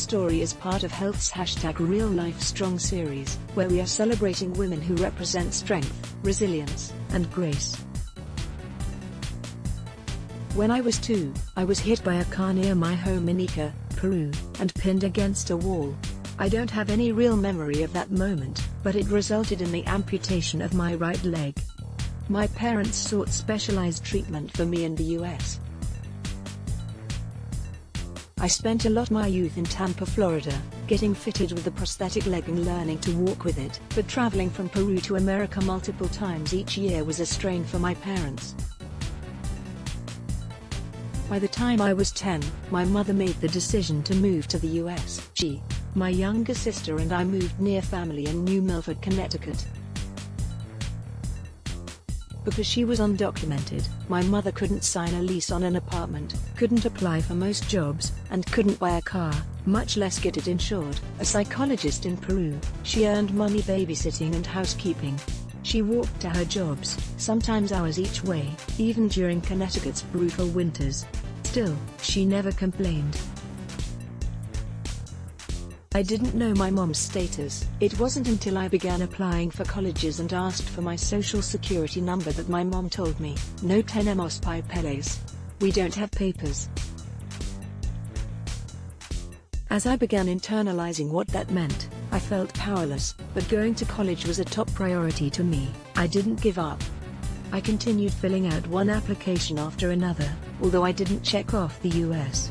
story is part of Health's #Real Life Strong series, where we are celebrating women who represent strength, resilience, and grace. When I was 2, I was hit by a car near my home in Ica, Peru, and pinned against a wall. I don't have any real memory of that moment, but it resulted in the amputation of my right leg. My parents sought specialized treatment for me in the US. I spent a lot of my youth in Tampa, Florida, getting fitted with a prosthetic leg and learning to walk with it, but traveling from Peru to America multiple times each year was a strain for my parents. By the time I was 10, my mother made the decision to move to the US. She, my younger sister and I moved near family in New Milford, Connecticut. Because she was undocumented, my mother couldn't sign a lease on an apartment, couldn't apply for most jobs, and couldn't buy a car, much less get it insured. A psychologist in Peru, she earned money babysitting and housekeeping. She walked to her jobs, sometimes hours each way, even during Connecticut's brutal winters. Still, she never complained. I didn't know my mom's status. It wasn't until I began applying for colleges and asked for my social security number that my mom told me, "No tenemos papeles. We don't have papers." As I began internalizing what that meant, I felt powerless, but going to college was a top priority to me. I didn't give up. I continued filling out one application after another, although I didn't check off the US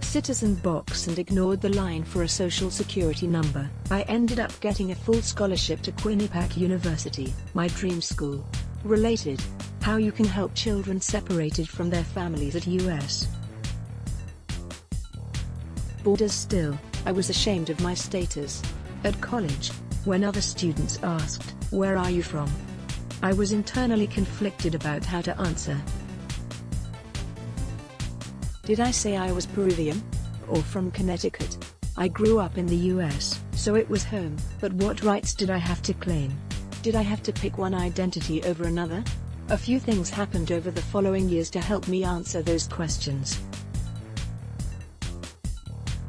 citizen box and ignored the line for a social security number. I ended up getting a full scholarship to Quinnipiac University, my dream school. Related: how you can help children separated from their families at US borders. Still, I was ashamed of my status. At college, when other students asked, "Where are you from?" I was internally conflicted about how to answer. Did I say I was Peruvian? Or from Connecticut? I grew up in the US, so it was home, but what rights did I have to claim? Did I have to pick one identity over another? A few things happened over the following years to help me answer those questions.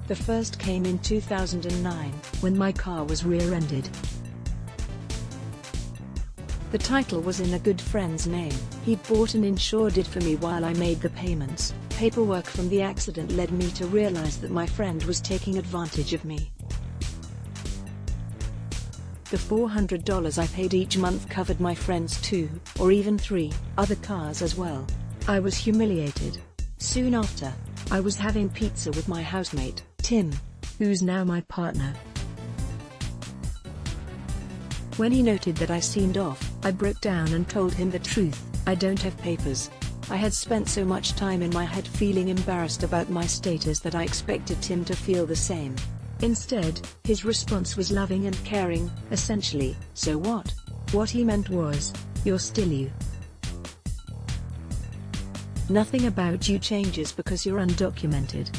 The first came in 2009, when my car was rear-ended. The title was in a good friend's name. He'd bought and insured it for me while I made the payments. Paperwork from the accident led me to realize that my friend was taking advantage of me. The $400 I paid each month covered my friend's 2, or even 3, other cars as well. I was humiliated. Soon after, I was having pizza with my housemate, Tim, who's now my partner. When he noted that I seemed off, I broke down and told him the truth: I don't have papers. I had spent so much time in my head feeling embarrassed about my status that I expected Tim to feel the same. Instead, his response was loving and caring, essentially, "So what?" What he meant was, "You're still you. Nothing about you changes because you're undocumented."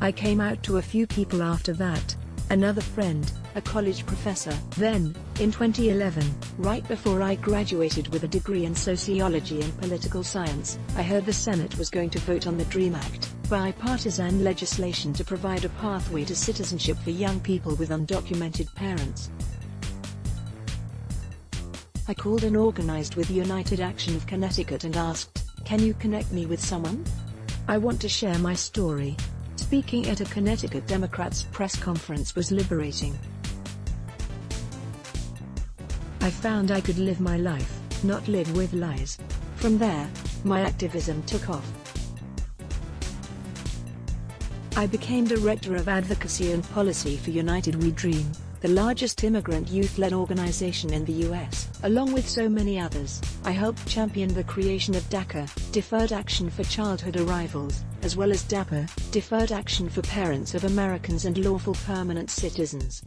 I came out to a few people after that. Another friend, a college professor. Then, in 2011, right before I graduated with a degree in sociology and political science, I heard the Senate was going to vote on the DREAM Act, bipartisan legislation to provide a pathway to citizenship for young people with undocumented parents. I called and organized with United Action of Connecticut and asked, "Can you connect me with someone? I want to share my story." Speaking at a Connecticut Democrats press conference was liberating. I found I could live my life, not live with lies. From there, my activism took off. I became Director of Advocacy and Policy for United We Dream, the largest immigrant youth-led organization in the US. Along with so many others, I helped champion the creation of DACA, Deferred Action for Childhood Arrivals, as well as DAPA, Deferred Action for Parents of Americans and Lawful Permanent Citizens.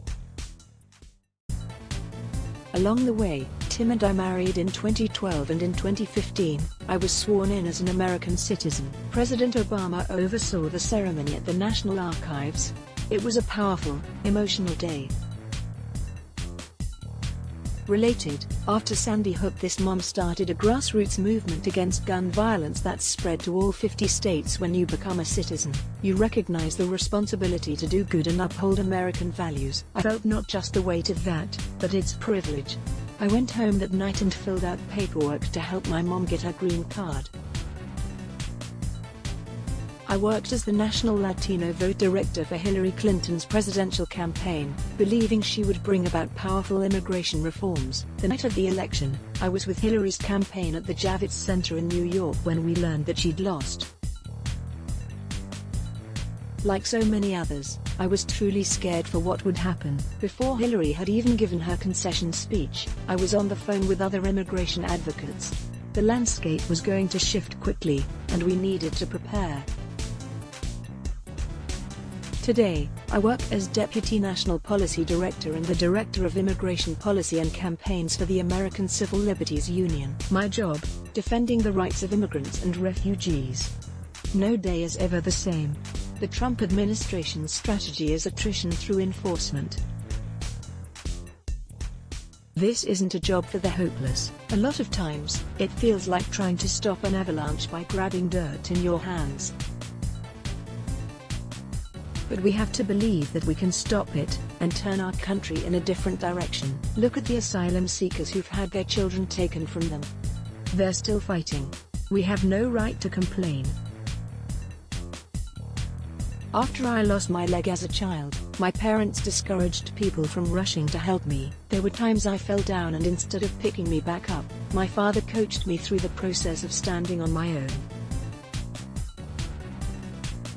Along the way, Tim and I married in 2012, and in 2015, I was sworn in as an American citizen. President Obama oversaw the ceremony at the National Archives. It was a powerful, emotional day. Related, after Sandy Hook, this mom started a grassroots movement against gun violence that's spread to all 50 states. When you become a citizen, you recognize the responsibility to do good and uphold American values. I felt not just the weight of that, but its privilege. I went home that night and filled out paperwork to help my mom get her green card. I worked as the National Latino Vote Director for Hillary Clinton's presidential campaign, believing she would bring about powerful immigration reforms. The night of the election, I was with Hillary's campaign at the Javits Center in New York when we learned that she'd lost. Like so many others, I was truly scared for what would happen. Before Hillary had even given her concession speech, I was on the phone with other immigration advocates. The landscape was going to shift quickly, and we needed to prepare. Today, I work as Deputy National Policy Director and the Director of Immigration Policy and Campaigns for the American Civil Liberties Union. My job, defending the rights of immigrants and refugees. No day is ever the same. The Trump administration's strategy is attrition through enforcement. This isn't a job for the hopeless. A lot of times, it feels like trying to stop an avalanche by grabbing dirt in your hands. But we have to believe that we can stop it, and turn our country in a different direction. Look at the asylum seekers who've had their children taken from them. They're still fighting. We have no right to complain. After I lost my leg as a child, my parents discouraged people from rushing to help me. There were times I fell down, and instead of picking me back up, my father coached me through the process of standing on my own.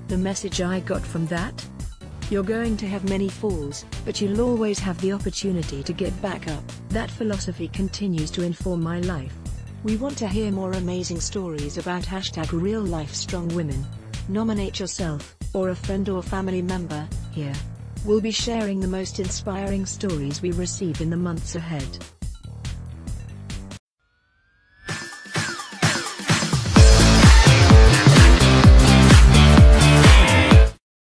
The message I got from that? You're going to have many falls, but you'll always have the opportunity to get back up. That philosophy continues to inform my life. We want to hear more amazing stories about #RealLifeStrongWomen. Nominate yourself, or a friend or family member, here. We'll be sharing the most inspiring stories we receive in the months ahead.